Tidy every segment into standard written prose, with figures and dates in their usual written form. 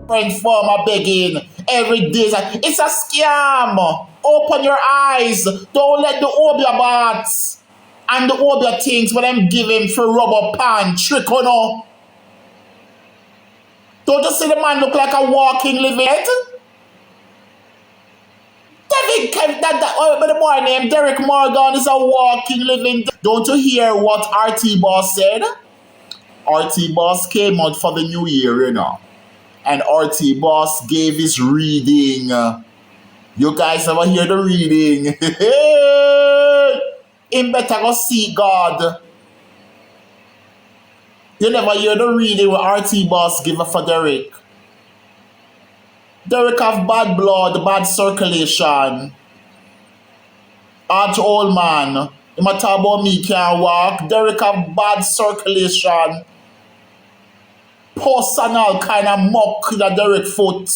friend farmer begging every day. It's a scam. Open your eyes. Don't let the Obia bats and the Obia things when I'm giving for rubber pan trick on no. Don't you see the man look like a walking living? But the boy named Derrick Morgan is a walking living. Don't you hear what RT Boss said? RT Boss came out for the new year, you know. And RT Boss gave his reading. You guys ever hear the reading? Him better go see God. You never hear the reading what RT Boss give for Derrick. Derrick have bad blood, bad circulation. Arch old man. Him a talk about me can't walk. Derrick have bad circulation. Personal kind of muck in a Derrick foot.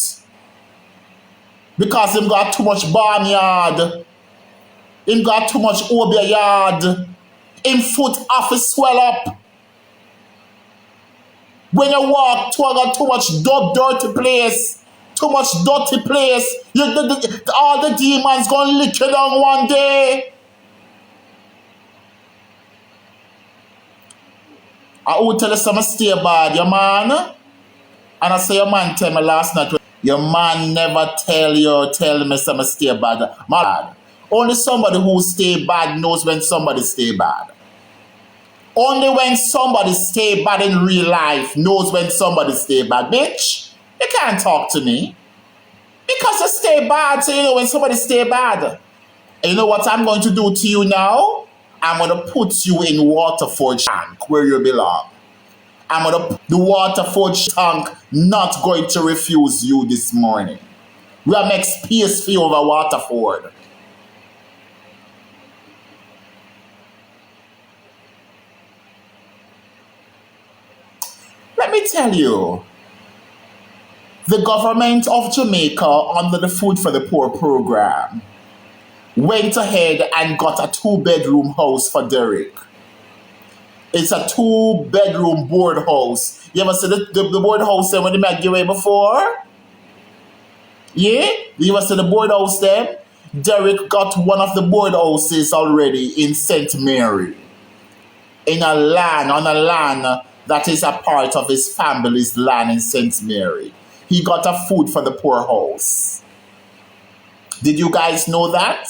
Because him got too much barnyard. Him got too much Obia yard. Him foot half is swell up. When you walk too much dirty place. Too much dirty place. All the demons gonna lick you down one day. I will tell you something stay bad, your man. And I say your man tell me last night. Your man never tell me something stay bad. Man, only somebody who stay bad knows when somebody stay bad. Only when somebody stay bad in real life knows when somebody stay bad. Bitch. You can't talk to me. Because you stay bad, so you know when somebody stay bad. And you know what I'm going to do to you now? I'm going to put you in Waterford tank where you belong. I'm going to put the Waterford tank not going to refuse you this morning. We are make space for you over Waterford. Let me tell you. The government of Jamaica, under the Food for the Poor program, went ahead and got a 2-bedroom house for Derrick. It's a 2-bedroom board house. You ever see the board house there when they make away before? Yeah? You ever see the board house there? Derrick got one of the board houses already in St. Mary. On a land that is a part of his family's land in St. Mary. He got a food for the poor house. Did you guys know that?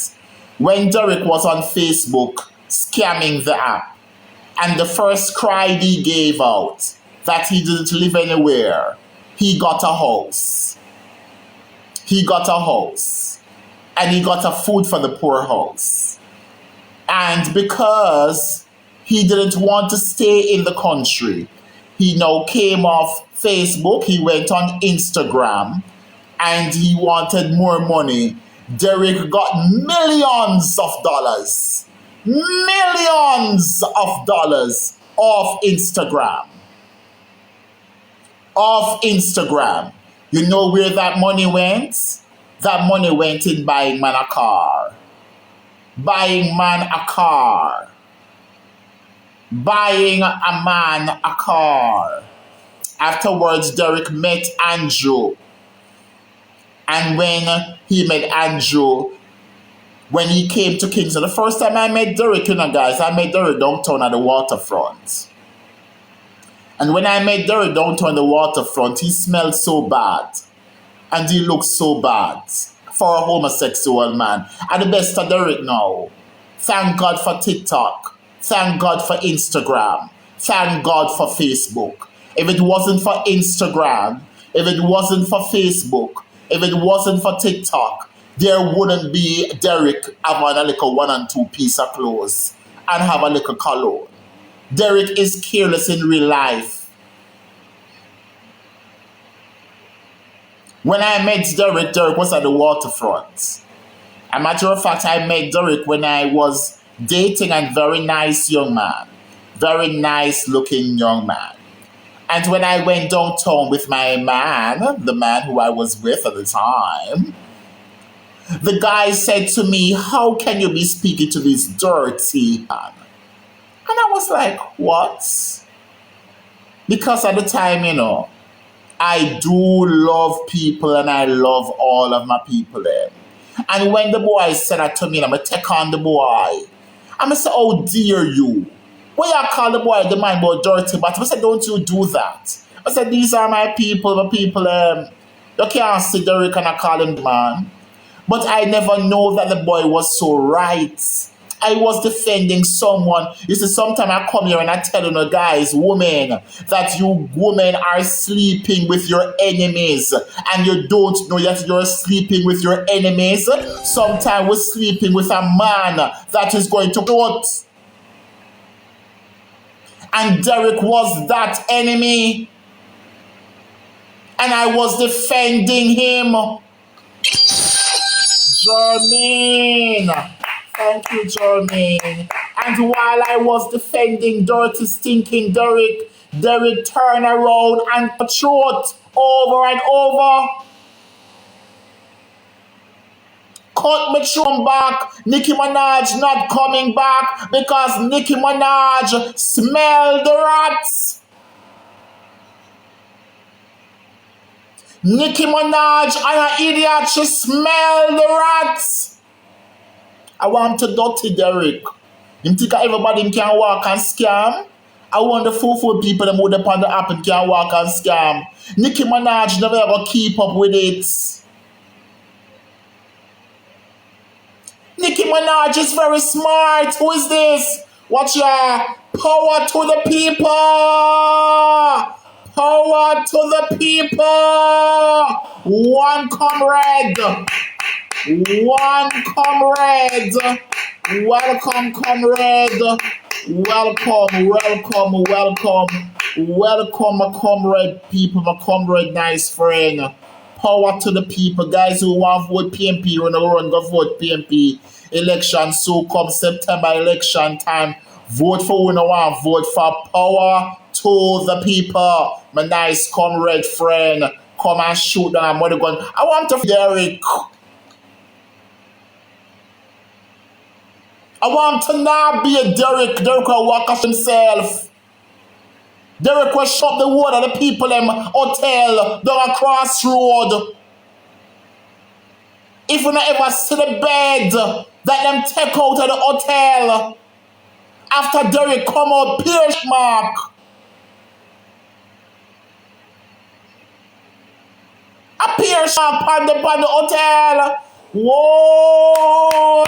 When Derrick was on Facebook scamming the app, and the first cry he gave out that he didn't live anywhere, he got a house. He got a house. And he got a food for the poor house. And because he didn't want to stay in the country, he now came off Facebook, he went on Instagram, and he wanted more money. Derrick got millions of dollars. Millions of dollars off Instagram. Off Instagram. You know where that money went? That money went in buying man a car. Buying man a car. Buying a man a car. Afterwards, Derrick met Andrew. And when he met Andrew, when he came to Kingston, the first time I met Derrick, you know, guys, I met Derrick downtown at the waterfront. And when I met Derrick downtown at the waterfront, he smelled so bad. And he looked so bad for a homosexual man. And the best of Derrick now. Thank God for TikTok. Thank God for Instagram. Thank God for Facebook. If it wasn't for Instagram, if it wasn't for Facebook, if it wasn't for TikTok, there wouldn't be Derrick having a little 1 and 2 piece of clothes and have a little cologne. Derrick is careless in real life. When I met Derrick, Derrick was at the waterfront. As a matter of fact, I met Derrick when I was dating a very nice young man. Very nice looking young man. And when I went downtown with my man, the man who I was with at the time, the guy said to me, "How can you be speaking to this dirty man?" And I was like, what? Because at the time, you know, I do love people and I love all of my people there. And when the boy said that to me, I'm going to take on the boy. I'm going to say, oh dear you. When you call the boy the man about dirty, but I said, don't you do that. I said, these are my people, you can't see Derrick and I call him the man. But I never know that the boy was so right. I was defending someone. You see, sometimes I come here and I tell you guys, women, that you women are sleeping with your enemies and you don't know that you're sleeping with your enemies. Sometimes we're sleeping with a man that is going to vote. And Derrick was that enemy. And I was defending him. Jermaine. Thank you, Jermaine. And while I was defending dirty, stinking Derrick, Derrick turned around and throat over and over. Cut me through back. Nicki Minaj not coming back because Nicki Minaj smelled the rats. Nicki Minaj and an idiot, she smelled the rats. I want to dirty Derrick. You think everybody can walk and scam? I want the full people that move upon the app and can walk and scam. Nicki Minaj never ever keep up with it. Nicki Minaj is very smart. Who is this? Watch your power to the people. Power to the people. One comrade. One comrade. Welcome, comrade. Welcome, welcome, welcome. Welcome, my comrade people, my comrade, nice friend. Power to the people, guys who want to vote PMP, when run go vote PMP. Election so come September election time. Vote for who no want vote for. Power to the people. My nice comrade friend. Come and shoot down a mother gun. I want to Derrick. I want to not be a Derrick. Derrick will walk off himself. Derrick will shut the word of the people in hotel down a crossroad. If you not ever see the bed that them take out of the hotel after Derrick come out, Pierce mark. A Pierce mark on the hotel. Whoa!